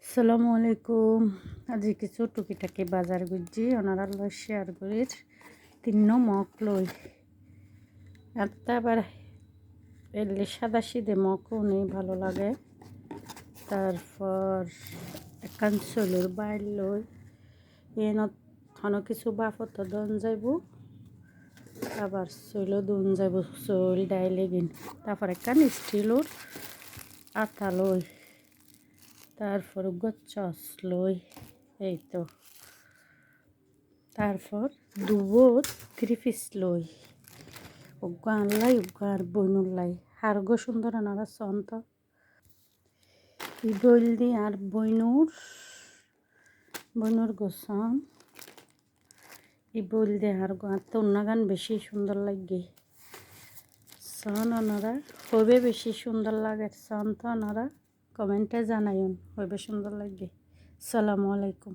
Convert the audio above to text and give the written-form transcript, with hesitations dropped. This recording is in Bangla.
আসসালামু আলাইকুম। আজি কিছু টুকিটাকি বাজার গুজি ওনারা লই শেয়ার করির তিন্ন মক লই আবার এলে সাদা সিদে মকও নেই ভালো লাগে। তারপর একান চলুর বাইর লই এনত হন কিছু বাফত দন যাইব আবার চইল দন যাইব চইল ডাইলে গিন। তারপর একান স্টিলর আটা লই তারপর গচ্ছস লই এই তো। তারপর দুবো 3 পিস লই উগ্গা আনলাই উগ্গা আর বইনুর লাই হারগো সুন্দর আনারা সন্ত ইবইল দি আর বইনুর গোসম ইবইল দি হারগো আর তো গান বেশি সুন্দর লাগে সন আনারা হবে বেশি সুন্দর লাগে সন্ত আনারা কমেন্টে জানাইন হবে সুন্দর লাগে। আসসালামু আলাইকুম।